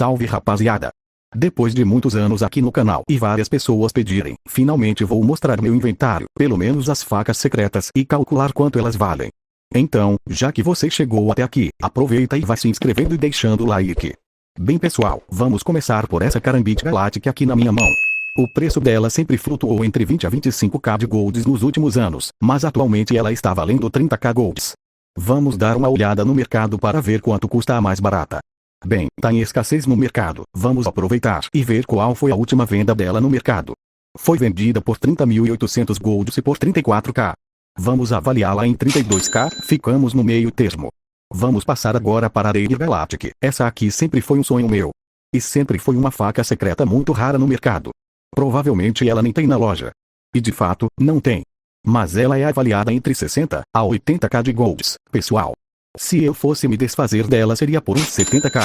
Salve rapaziada! Depois de muitos anos aqui no canal e várias pessoas pedirem, finalmente vou mostrar meu inventário, pelo menos as facas secretas e calcular quanto elas valem. Então, já que você chegou até aqui, aproveita e vai se inscrevendo e deixando o like. Bem pessoal, vamos começar por essa Karambit Galactic aqui na minha mão. O preço dela sempre flutuou entre 20 a 25k de golds nos últimos anos, mas atualmente ela está valendo 30k golds. Vamos dar uma olhada no mercado para ver quanto custa a mais barata. Bem, tá em escassez no mercado, vamos aproveitar e ver qual foi a última venda dela no mercado. Foi vendida por 30.800 golds e por 34k. Vamos avaliá-la em 32k, ficamos no meio termo. Vamos passar agora para a Radiant Galactic. Essa aqui sempre foi um sonho meu. E sempre foi uma faca secreta muito rara no mercado. Provavelmente ela nem tem na loja. E de fato, não tem. Mas ela é avaliada entre 60 a 80k de golds, pessoal. Se eu fosse me desfazer dela seria por uns 70k.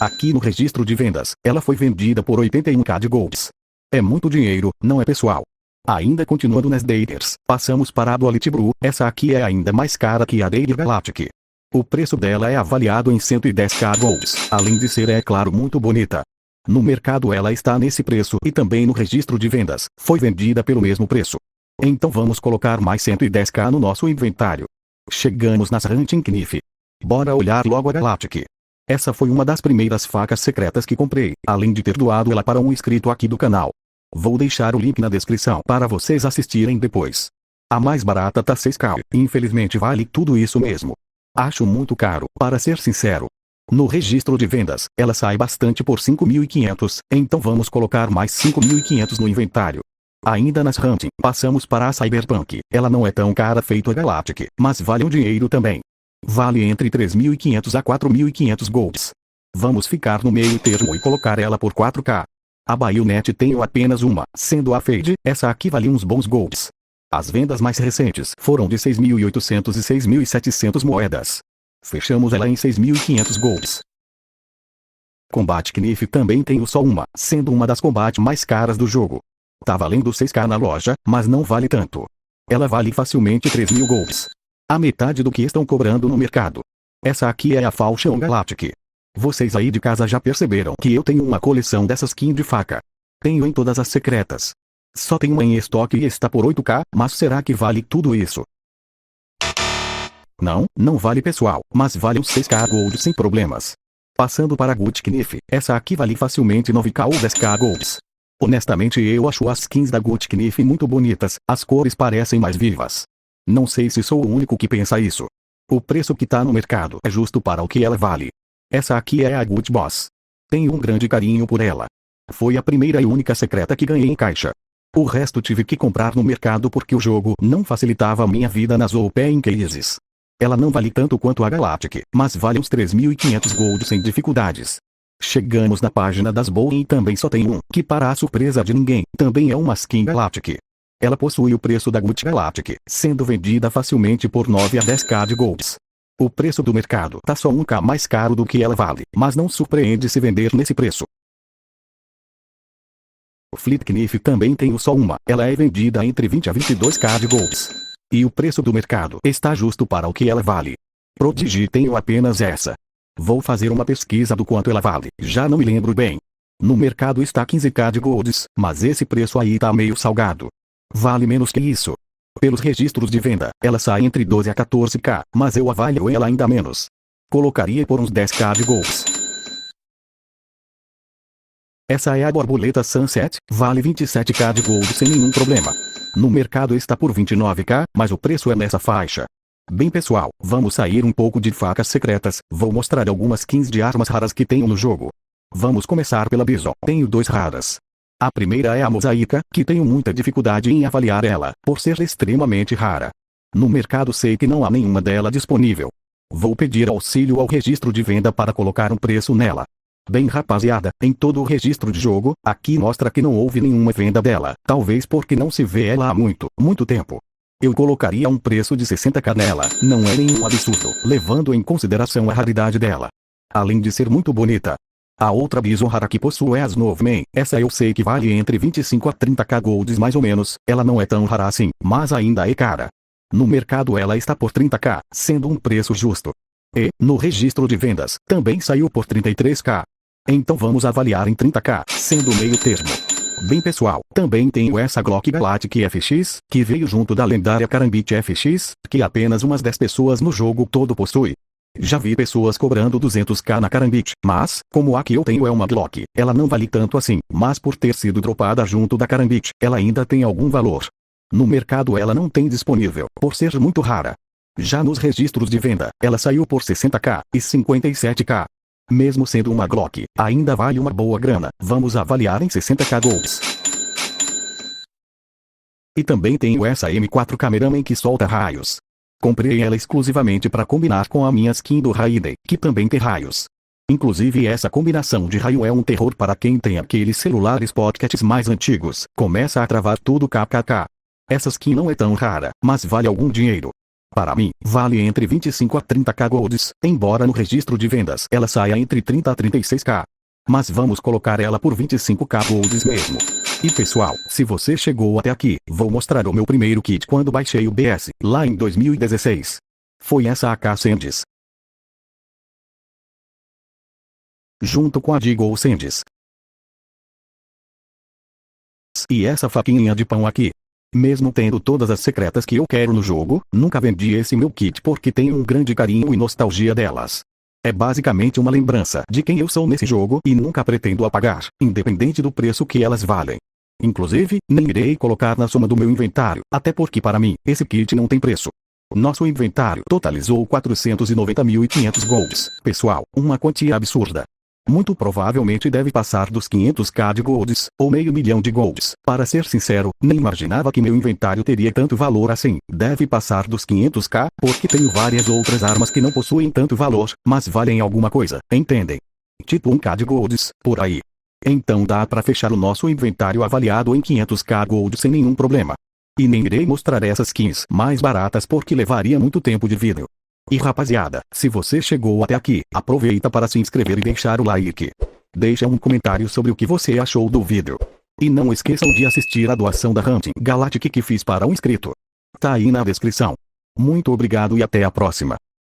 Aqui no registro de vendas, ela foi vendida por 81k de golds. É muito dinheiro, não é pessoal? Ainda continuando nas daters, passamos para a Duality Brew. Essa aqui é ainda mais cara que a Radiant Galactic. O preço dela é avaliado em 110k golds, além de ser, é claro, muito bonita. No mercado ela está nesse preço e também no registro de vendas, foi vendida pelo mesmo preço. Então vamos colocar mais 110k no nosso inventário. Chegamos nas Hunting Knife. Bora olhar logo a Galactic. Essa foi uma das primeiras facas secretas que comprei, além de ter doado ela para um inscrito aqui do canal. Vou deixar o link na descrição para vocês assistirem depois. A mais barata tá 6k, infelizmente vale tudo isso mesmo. Acho muito caro, para ser sincero. No registro de vendas, ela sai bastante por 5.500, então vamos colocar mais 5.500 no inventário. Ainda nas Hunting, passamos para a Cyberpunk. Ela não é tão cara feito a Galactic, mas vale um dinheiro também. Vale entre 3.500 a 4.500 golds. Vamos ficar no meio termo e colocar ela por 4k. A Bayonet tenho apenas uma, sendo a Fade, essa aqui vale uns bons golds. As vendas mais recentes foram de 6.800 e 6.700 moedas. Fechamos ela em 6.500 golds. Combat Knife também tenho só uma, sendo uma das combate mais caras do jogo. Tá valendo 6k na loja, mas não vale tanto. Ela vale facilmente 3.000 golds. A metade do que estão cobrando no mercado. Essa aqui é a Falchion Galactic. Vocês aí de casa já perceberam que eu tenho uma coleção dessas skin de faca. Tenho em todas as secretas. Só tenho uma em estoque e está por 8k, mas será que vale tudo isso? Não, não vale pessoal, mas vale uns 6k gold sem problemas. Passando para a Good Knife, essa aqui vale facilmente 9k ou 10k golds. Honestamente eu acho as skins da Good Knife muito bonitas, as cores parecem mais vivas. Não sei se sou o único que pensa isso. O preço que tá no mercado é justo para o que ela vale. Essa aqui é a Good Boss. Tenho um grande carinho por ela. Foi a primeira e única secreta que ganhei em caixa. O resto tive que comprar no mercado porque o jogo não facilitava a minha vida nas open cases. Ela não vale tanto quanto a Galactic, mas vale uns 3.500 gold sem dificuldades. Chegamos na página das Bowen e também só tem um, que para a surpresa de ninguém, também é uma skin Galactic. Ela possui o preço da Good Galactic, sendo vendida facilmente por 9 a 10k de golds. O preço do mercado tá só 1k mais caro do que ela vale, mas não surpreende se vender nesse preço. O Fleet Knife também tenho só uma, ela é vendida entre 20 a 22k de golds. E o preço do mercado está justo para o que ela vale. Prodigy tenho apenas essa. Vou fazer uma pesquisa do quanto ela vale, já não me lembro bem. No mercado está 15k de golds, mas esse preço aí tá meio salgado. Vale menos que isso. Pelos registros de venda, ela sai entre 12 a 14k, mas eu avalio ela ainda menos. Colocaria por uns 10k de golds. Essa é a Borboleta Sunset, vale 27k de gold sem nenhum problema. No mercado está por 29k, mas o preço é nessa faixa. Bem pessoal, vamos sair um pouco de facas secretas, vou mostrar algumas skins de armas raras que tenho no jogo. Vamos começar pela Bison, tenho 2 raras. A primeira é a Mosaica, que tenho muita dificuldade em avaliar ela, por ser extremamente rara. No mercado sei que não há nenhuma dela disponível. Vou pedir auxílio ao registro de venda para colocar um preço nela. Bem rapaziada, em todo o registro de jogo, aqui mostra que não houve nenhuma venda dela, talvez porque não se vê ela há muito tempo. Eu colocaria um preço de 60k nela, não é nenhum absurdo, levando em consideração a raridade dela. Além de ser muito bonita. A outra Bison rara que possui é a Snowman, essa eu sei que vale entre 25 a 30k golds mais ou menos, ela não é tão rara assim, mas ainda é cara. No mercado ela está por 30k, sendo um preço justo. E, no registro de vendas, também saiu por 33k. Então vamos avaliar em 30k, sendo o meio termo. Bem pessoal, também tenho essa Glock Galactic FX, que veio junto da lendária Karambit FX, que apenas umas 10 pessoas no jogo todo possui. Já vi pessoas cobrando 200k na Karambit, mas, como a que eu tenho é uma Glock, ela não vale tanto assim, mas por ter sido dropada junto da Karambit, ela ainda tem algum valor. No mercado ela não tem disponível, por ser muito rara. Já nos registros de venda, ela saiu por 60k e 57k. Mesmo sendo uma Glock, ainda vale uma boa grana, vamos avaliar em 60k golds. E também tenho essa M4 Cameraman que solta raios. Comprei ela exclusivamente para combinar com a minha skin do Raiden, que também tem raios. Inclusive essa combinação de raio é um terror para quem tem aqueles celulares pockets mais antigos, começa a travar tudo kkk. Essa skin não é tão rara, mas vale algum dinheiro. Para mim, vale entre 25 a 30k golds, embora no registro de vendas ela saia entre 30 a 36k. Mas vamos colocar ela por 25k golds mesmo. E pessoal, se você chegou até aqui, vou mostrar o meu primeiro kit quando baixei o BS, lá em 2016. Foi essa AK Sands. Junto com a Deagle Sands. E essa faquinha de pão aqui. Mesmo tendo todas as secretas que eu quero no jogo, nunca vendi esse meu kit porque tenho um grande carinho e nostalgia delas. É basicamente uma lembrança de quem eu sou nesse jogo e nunca pretendo apagar, independente do preço que elas valem. Inclusive, nem irei colocar na soma do meu inventário, até porque para mim, esse kit não tem preço. Nosso inventário totalizou 490.500 golds, pessoal, uma quantia absurda. Muito provavelmente deve passar dos 500k de golds, ou meio milhão de golds. Para ser sincero, nem imaginava que meu inventário teria tanto valor assim. Deve passar dos 500k, porque tenho várias outras armas que não possuem tanto valor, mas valem alguma coisa, entendem? Tipo 1k de golds, por aí. Então dá para fechar o nosso inventário avaliado em 500k gold sem nenhum problema. E nem irei mostrar essas skins mais baratas porque levaria muito tempo de vídeo. E rapaziada, se você chegou até aqui, aproveita para se inscrever e deixar o like. Deixa um comentário sobre o que você achou do vídeo. E não esqueçam de assistir a doação da Hunting Galactic que fiz para um inscrito. Tá aí na descrição. Muito obrigado e até a próxima.